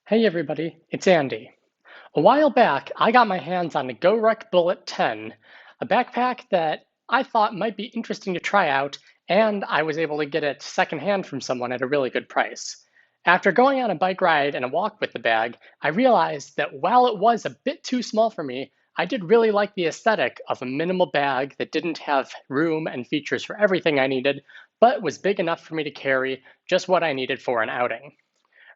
Hey everybody, it's Andy. A while back, I got my hands on the GoRuck Bullet 10, a backpack that I thought might be interesting to try out, and I was able to get it secondhand from someone at a really good price. After going on a bike ride and a walk with the bag, I realized that while it was a bit too small for me, I did really like the aesthetic of a minimal bag that didn't have room and features for everything I needed, but was big enough for me to carry just what I needed for an outing.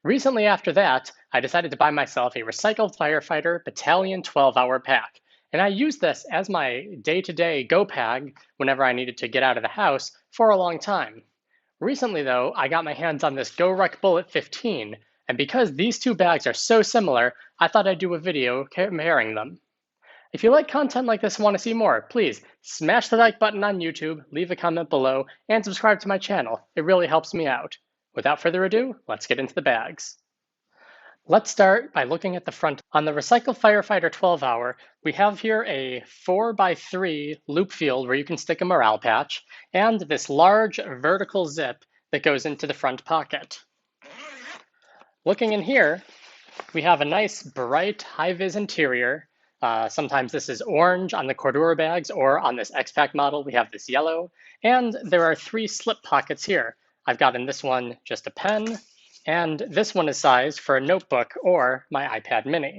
Recently after that, I decided to buy myself a Recycled Firefighter Battalion 12-hour pack, and I used this as my day-to-day go pack whenever I needed to get out of the house for a long time. Recently though, I got my hands on this GoRuck Bullet 15, and because these two bags are so similar, I thought I'd do a video comparing them. If you like content like this and want to see more, please smash the like button on YouTube, leave a comment below, and subscribe to my channel. It really helps me out. Without further ado, let's get into the bags. Let's start by looking at the front. On the Recycled Firefighter 12-hour, we have here a 4x3 loop field where you can stick a morale patch, and this large vertical zip that goes into the front pocket. Looking in here, we have a nice bright high-vis interior. Sometimes this is orange on the Cordura bags, or on this X-Pack model, we have this yellow. And there are 3 slip pockets here. I've got in this one just a pen, and this one is sized for a notebook or my iPad mini.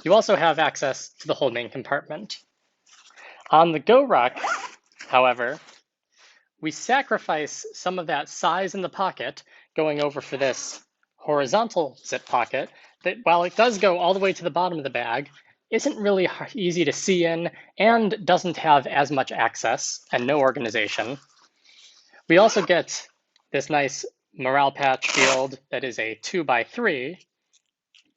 You also have access to the whole main compartment. On the GoRuck, however, we sacrifice some of that size in the pocket, going over for this horizontal zip pocket that, while it does go all the way to the bottom of the bag, isn't really easy to see in and doesn't have as much access and no organization. We also get this nice morale patch field that is a 2x3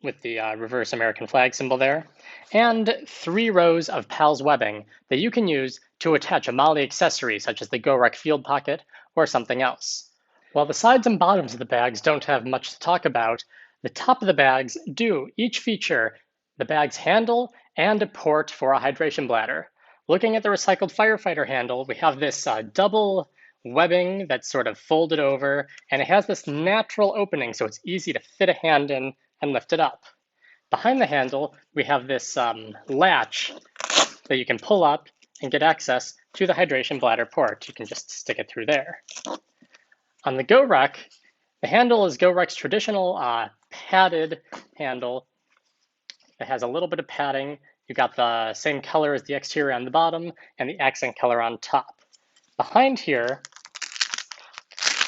with the reverse American flag symbol there, and 3 rows of PALS webbing that you can use to attach a MOLLE accessory such as the GoRuck field pocket or something else. While the sides and bottoms of the bags don't have much to talk about, the top of the bags do each feature the bag's handle and a port for a hydration bladder. Looking at the Recycled Firefighter handle, we have this double webbing that's sort of folded over, and it has this natural opening so it's easy to fit a hand in and lift it up. Behind the handle, we have this latch that you can pull up and get access to the hydration bladder port. You can just stick it through there. On the GoRuck, the handle is GoRuck's traditional padded handle. It has a little bit of padding. You got the same color as the exterior on the bottom and the accent color on top. Behind here,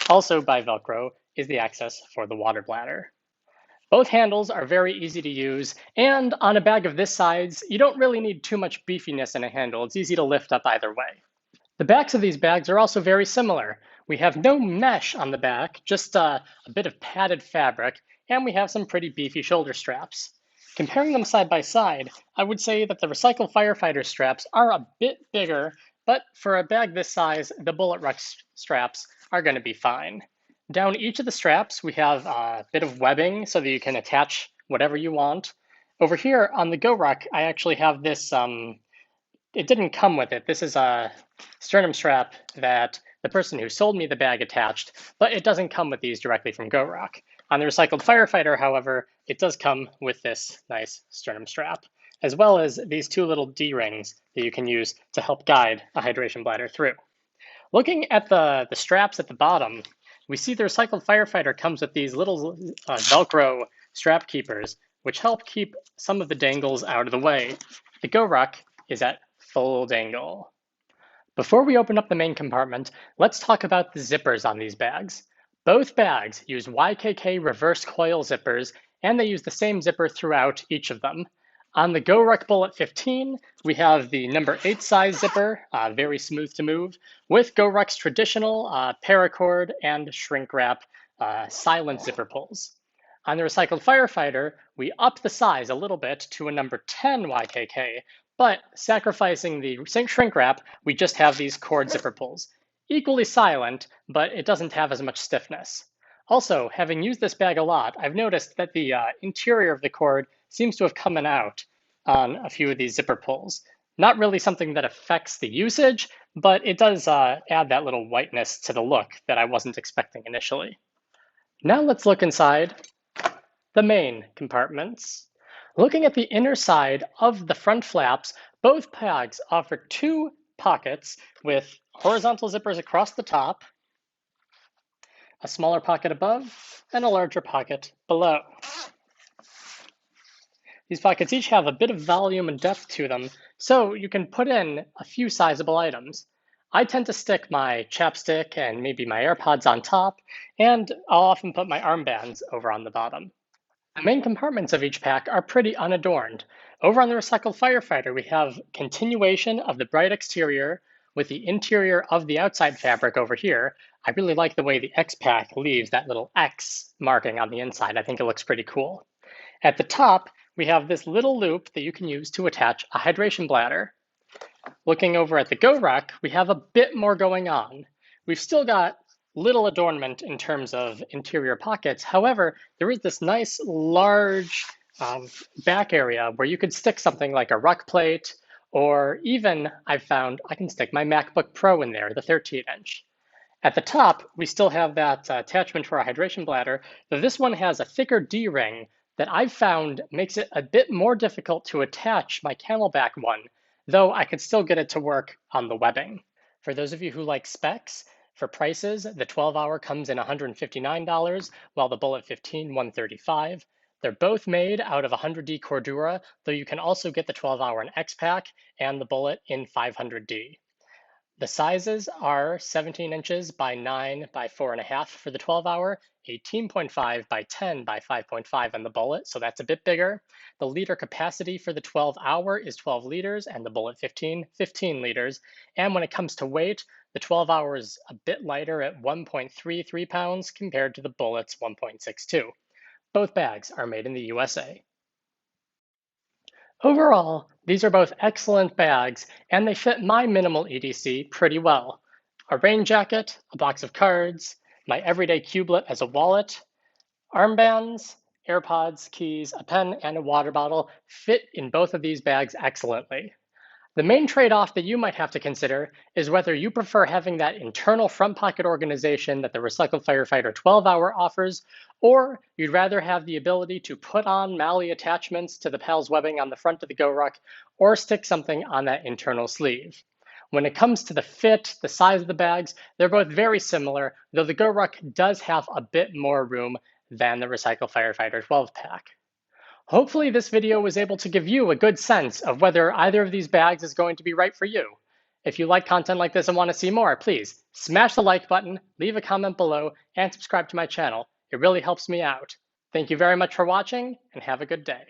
also by Velcro, is the access for the water bladder. Both handles are very easy to use, and on a bag of this size, you don't really need too much beefiness in a handle. It's easy to lift up either way. The backs of these bags are also very similar. We have no mesh on the back, just a bit of padded fabric, and we have some pretty beefy shoulder straps. Comparing them side by side, I would say that the Recycled Firefighter straps are a bit bigger, but for a bag this size, the Bullet Ruck straps are going to be fine. Down each of the straps, we have a bit of webbing so that you can attach whatever you want. Over here on the GoRuck, I actually have this, it didn't come with it. This is a sternum strap that the person who sold me the bag attached, but it doesn't come with these directly from GoRuck. On the Recycled Firefighter, however, it does come with this nice sternum strap, as well as these 2 little D-rings that you can use to help guide a hydration bladder through. Looking at the straps at the bottom, we see the Recycled Firefighter comes with these little Velcro strap keepers, which help keep some of the dangles out of the way. The GoRuck is at full dangle. Before we open up the main compartment, let's talk about the zippers on these bags. Both bags use YKK reverse coil zippers, and they use the same zipper throughout each of them. On the GoRuck Bullet 15, we have the number 8 size zipper, very smooth to move, with GoRuck's traditional paracord and shrink wrap silent zipper pulls. On the Recycled Firefighter, we up the size a little bit to a number 10 YKK, but sacrificing the shrink wrap, we just have these cord zipper pulls. Equally silent, but it doesn't have as much stiffness. Also, having used this bag a lot, I've noticed that the interior of the cord seems to have come out on a few of these zipper pulls. Not really something that affects the usage, but it does add that little whiteness to the look that I wasn't expecting initially. Now let's look inside The main compartments. Looking at the inner side of the front flaps, both bags offer two pockets with horizontal zippers across the top, a smaller pocket above, and a larger pocket below. These pockets each have a bit of volume and depth to them, so you can put in a few sizable items. I tend to stick my chapstick and maybe my AirPods on top, and I'll often put my armbands over on the bottom. The main compartments of each pack are pretty unadorned. Over on the Recycled Firefighter, we have continuation of the bright exterior with the interior of the outside fabric over here. I really like the way the X pack leaves that little X marking on the inside. I think it looks pretty cool. At the top, we have this little loop that you can use to attach a hydration bladder. Looking over at the GoRuck, we have a bit more going on. We've still got little adornment in terms of interior pockets. However, there is this nice large back area where you could stick something like a ruck plate, or even I've found I can stick my MacBook Pro in there, the 13-inch. At the top, we still have that attachment for a hydration bladder, though this one has a thicker D-ring that I've found makes it a bit more difficult to attach my Camelback one, though I could still get it to work on the webbing. For those of you who like specs, for prices, the 12-hour comes in $159, while the Bullet 15, $135. They're both made out of 100D Cordura, though you can also get the 12-hour in X-Pack and the Bullet in 500D. The sizes are 17 inches by 9 by 4.5 for the 12-hour, 18.5 by 10 by 5.5 on the Bullet, so that's a bit bigger. The liter capacity for the 12-hour is 12 liters and the Bullet 15, 15 liters. And when it comes to weight, the 12-hour is a bit lighter at 1.33 pounds compared to the Bullet's 1.62. Both bags are made in the USA. Overall, these are both excellent bags, and they fit my minimal EDC pretty well. A rain jacket, a box of cards, my everyday cublet as a wallet, armbands, AirPods, keys, a pen, and a water bottle fit in both of these bags excellently. The main trade-off that you might have to consider is whether you prefer having that internal front pocket organization that the Recycled Firefighter 12-hour offers, or you'd rather have the ability to put on MALI attachments to the PALS webbing on the front of the GoRuck, or stick something on that internal sleeve. When it comes to the fit, the size of the bags, they're both very similar, though the GoRuck does have a bit more room than the Recycled Firefighter 12-pack. Hopefully this video was able to give you a good sense of whether either of these bags is going to be right for you. If you like content like this and want to see more, please smash the like button, leave a comment below, and subscribe to my channel. It really helps me out. Thank you very much for watching, and have a good day.